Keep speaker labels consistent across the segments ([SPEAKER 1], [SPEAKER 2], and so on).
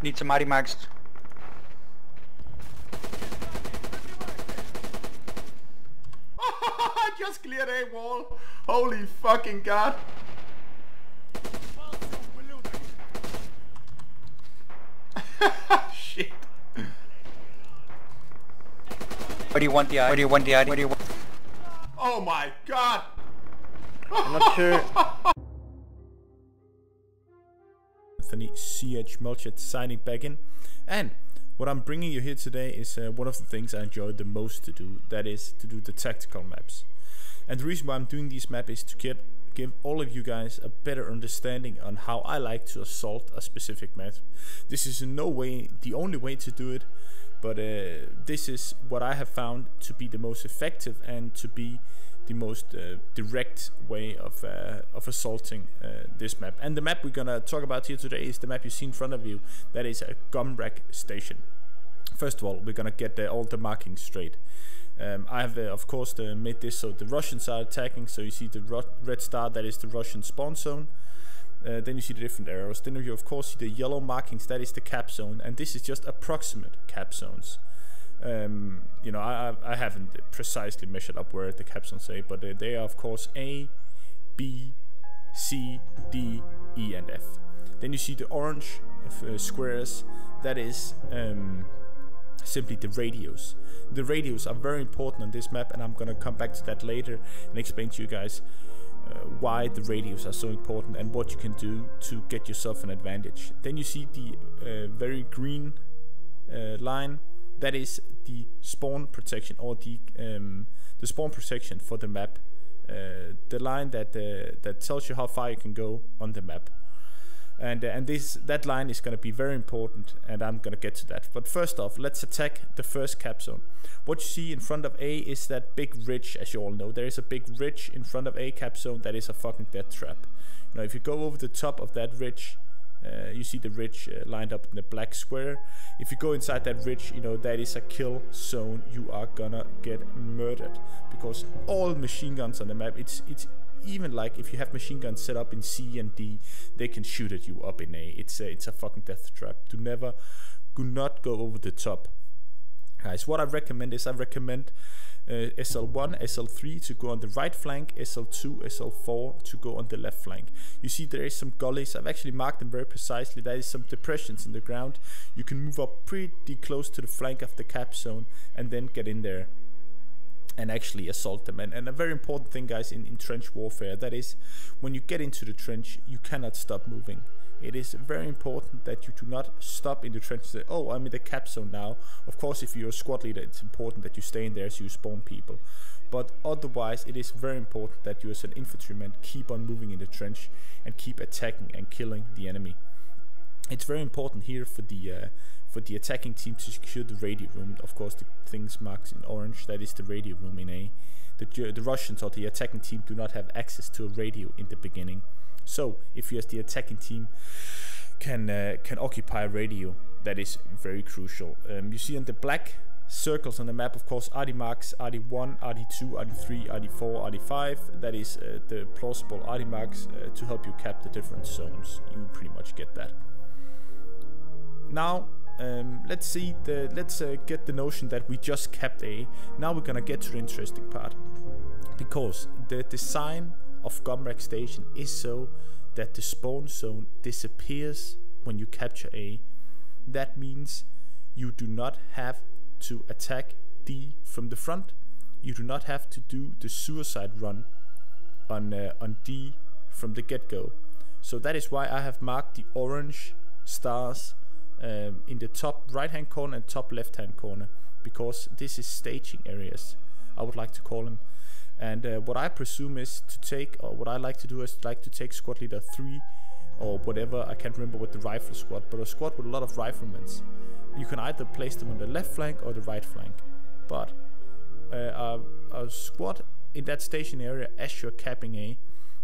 [SPEAKER 1] Need some mighty mags.
[SPEAKER 2] I just cleared a wall. Holy fucking god. Shit.
[SPEAKER 1] Where do you want the eye? Where do you want the eye? Where do you want?
[SPEAKER 2] Oh my god.
[SPEAKER 1] I'm not sure.
[SPEAKER 3] Anthony CH Melchett signing back in, and what I'm bringing you here today is one of the things I enjoy the most to do, that is to do the tactical maps. And the reason why I'm doing these maps is to give all of you guys a better understanding on how I like to assault a specific map. This is in no way the only way to do it, but this is what I have found to be the most effective and to be the most direct way of assaulting this map. And the map we're gonna talk about here today is the map you see in front of you. That is a Gumrak station. First of all, we're gonna get all the markings straight. I have of course made this so the Russians are attacking, so you see the red star, that is the Russian spawn zone. Then you see the different arrows. Then you of course see the yellow markings, that is the cap zone, and this is just approximate cap zones. You know, I haven't precisely measured up where the cap zones say, but they are of course A, B, C, D, E and F. Then you see the orange squares, that is simply the radios. The radios are very important on this map, and I'm gonna come back to that later and explain to you guys why the radios are so important and what you can do to get yourself an advantage. Then you see the very green line, that is the spawn protection, or the spawn protection for the map. The line that tells you how far you can go on the map. And that line is going to be very important, and I'm going to get to that. But first off, let's attack the first cap zone. What you see in front of A is that big ridge, as you all know. There is a big ridge in front of A cap zone that is a fucking death trap. You know, if you go over the top of that ridge, you see the ridge lined up in the black square. If you go inside that ridge, you know that is a kill zone. You are gonna get murdered, because all machine guns on the map, it's even like if you have machine guns set up in C and D, they can shoot at you up in A. It's a fucking death trap. Do not go over the top, guys. What I recommend is SL1, SL3 to go on the right flank, SL2, SL4 to go on the left flank. You see there is some gullies. I've actually marked them very precisely. There is some depressions in the ground. You can move up pretty close to the flank of the cap zone and then get in there and actually assault them. And a very important thing, guys, in trench warfare, that is when you get into the trench, you cannot stop moving. It is very important that you do not stop in the trench and say, oh, I'm in the cap zone now. Of course, if you're a squad leader, it's important that you stay in there so you spawn people. But otherwise, it is very important that you as an infantryman keep on moving in the trench and keep attacking and killing the enemy. It's very important here for the attacking team to secure the radio room. Of course, the things marked in orange, that is the radio room in A. The Russians or the attacking team do not have access to a radio in the beginning. So if you as the attacking team can occupy a radio, that is very crucial. You see on the black circles on the map, of course, RD marks, RD1, RD2, RD3, RD4, RD5. That is the plausible RD marks to help you cap the different zones. You pretty much get that. Now let's get the notion that we just capped A. Now we're gonna get to the interesting part, because the design of Gumrak Station is so that the spawn zone disappears when you capture A. That means you do not have to attack D from the front. You do not have to do the suicide run on D from the get-go. So that is why I have marked the orange stars in the top right hand corner and top left hand corner, because this is staging areas, I would like to call them. And what I presume is to take, or what I like to do is like to take squad leader 3 or whatever, I can't remember what the rifle squad, but a squad with a lot of riflemen. You can either place them on the left flank or the right flank, but a squad in that station area as you're capping A,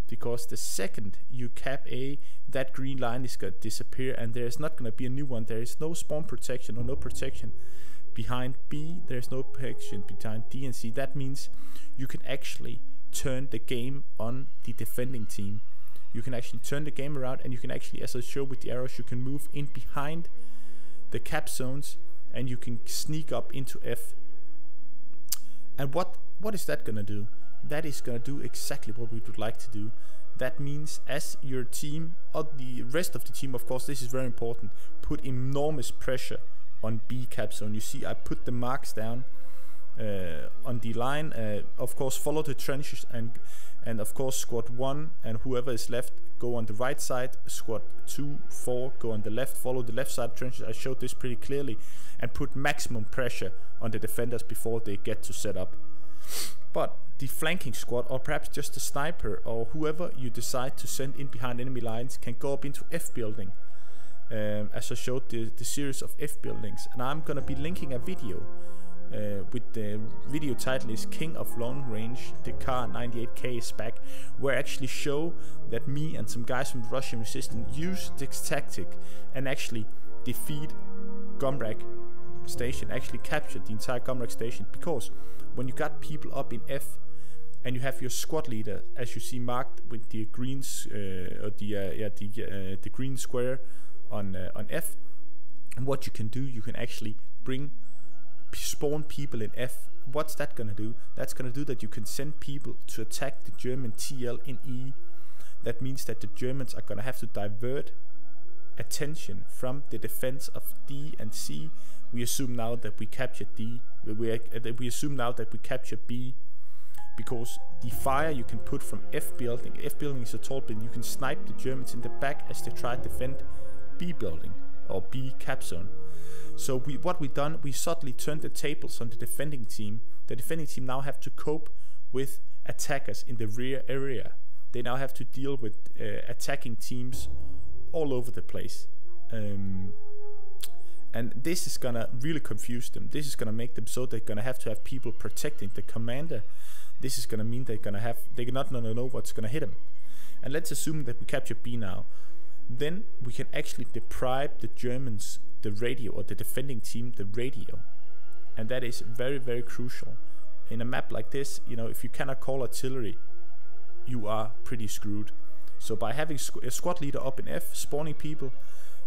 [SPEAKER 3] because the second you cap A, that green line is going to disappear and there's not going to be a new one. There is no spawn protection or no protection behind B, there's no protection behind D and C. That means you can actually turn the game on the defending team. You can actually turn the game around, and you can actually, as I show with the arrows, you can move in behind the cap zones, and you can sneak up into F. And what is that gonna do? That is gonna do exactly what we would like to do. That means as your team, or the rest of the team, of course, this is very important, put enormous pressure on B cap zone. You see I put the marks down on the line. Of course, follow the trenches, and of course squad 1 and whoever is left go on the right side, squad 2, 4 go on the left, follow the left side trenches. I showed this pretty clearly, and put maximum pressure on the defenders before they get to set up. But the flanking squad, or perhaps just a sniper, or whoever you decide to send in behind enemy lines, can go up into F building, as I showed the series of F buildings. And I'm gonna be linking a video with the video title is King of Long Range, the car 98K is back, where I actually show that me and some guys from the Russian resistance use this tactic and actually defeat Gumrak station, actually captured the entire Gumrak station. Because when you got people up in F and you have your squad leader, as you see marked with the greens, the green square on F, and what you can do, you can actually spawn people in F. What's that gonna do? That's gonna do that you can send people to attack the German TL in E. That means that the Germans are gonna have to divert attention from the defense of D and C. We assume now that we captured D. We assume now that we captured B, because the fire you can put from F building. F building is a tall building. You can snipe the Germans in the back as they try to defend B building or B cap zone. So what we done, we subtly turned the tables on the defending team. The defending team now have to cope with attackers in the rear area. They now have to deal with attacking teams all over the place. And this is gonna really confuse them. This is gonna make them so they're gonna have to have people protecting the commander. This is gonna mean they're not gonna know what's gonna hit them. And let's assume that we capture B now. Then we can actually deprive the Germans the radio, or the defending team the radio, and that is very, very crucial in a map like this. You know, if you cannot call artillery, you are pretty screwed. So by having a squad leader up in F spawning people,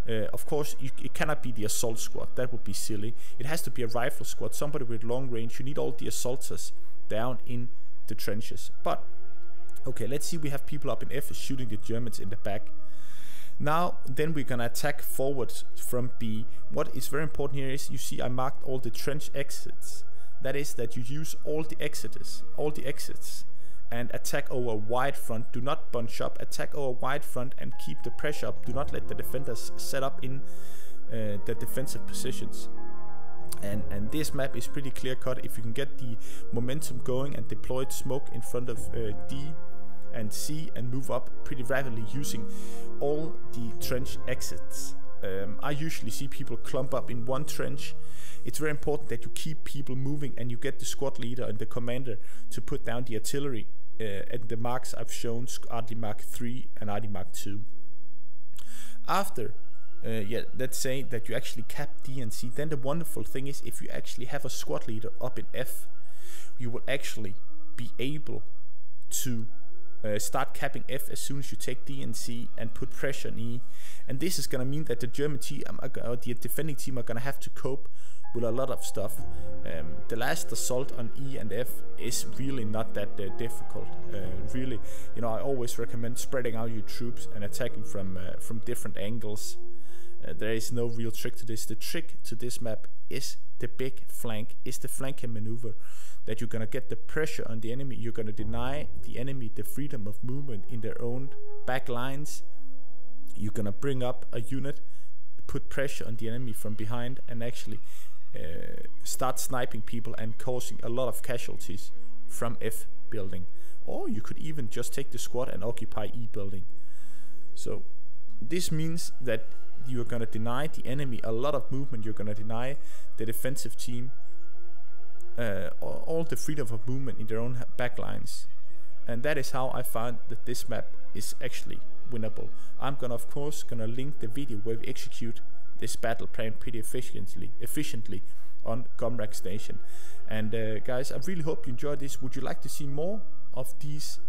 [SPEAKER 3] of course it cannot be the assault squad. That would be silly. It has to be a rifle squad, somebody with long range. You need all the assaulters down in the trenches. But okay, let's see, we have people up in F shooting the Germans in the back. Now then we're gonna attack forward from B. What is very important here is, you see I marked all the trench exits. That is that you use all the exits, and attack over a wide front. Do not bunch up, attack over a wide front and keep the pressure up. Do not let the defenders set up in the defensive positions. And this map is pretty clear cut. If you can get the momentum going and deploy smoke in front of D and C and move up pretty rapidly using all the trench exits. I usually see people clump up in one trench. It's very important that you keep people moving and you get the squad leader and the commander to put down the artillery at the marks I've shown, RD Mark 3 and RD Mark 2. After let's say that you actually cap D and C, then the wonderful thing is, if you actually have a squad leader up in F, you will actually be able to start capping F as soon as you take D and C and put pressure on E. And this is gonna mean that the German team, or the defending team, are gonna have to cope with a lot of stuff. The last assault on E and F is really not that difficult. Really, you know, I always recommend spreading out your troops and attacking from different angles. There is no real trick to this. The trick to this map is the big flank, is the flanking maneuver. That you're gonna get the pressure on the enemy. You're gonna deny the enemy the freedom of movement in their own back lines. You're gonna bring up a unit, put pressure on the enemy from behind, and actually start sniping people and causing a lot of casualties from F building. Or you could even just take the squad and occupy E building. So this means that you're gonna deny the enemy a lot of movement. You're gonna deny the defensive team all the freedom of movement in their own backlines. And that is how I found that this map is actually winnable. I'm gonna, of course, link the video where we execute this battle plan pretty efficiently on Gumrak Station. And guys, I really hope you enjoyed this. Would you like to see more of these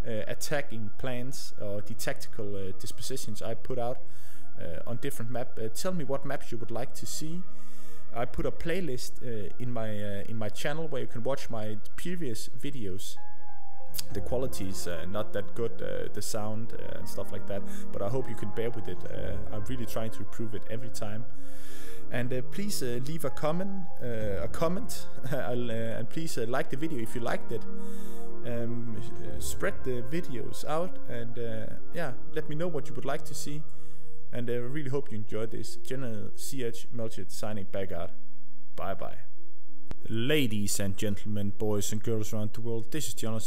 [SPEAKER 3] attacking plans or the tactical dispositions I put out? on different map. Tell me what maps you would like to see. I put a playlist in my channel where you can watch my previous videos. The quality is not that good, the sound and stuff like that, but I hope you can bear with it. I'm really trying to improve it every time. And please leave a comment, and please like the video if you liked it. Spread the videos out, and yeah, let me know what you would like to see. And I really hope you enjoyed this. General CH Melchett signing back out. Bye bye. Ladies and gentlemen, boys and girls around the world, this is General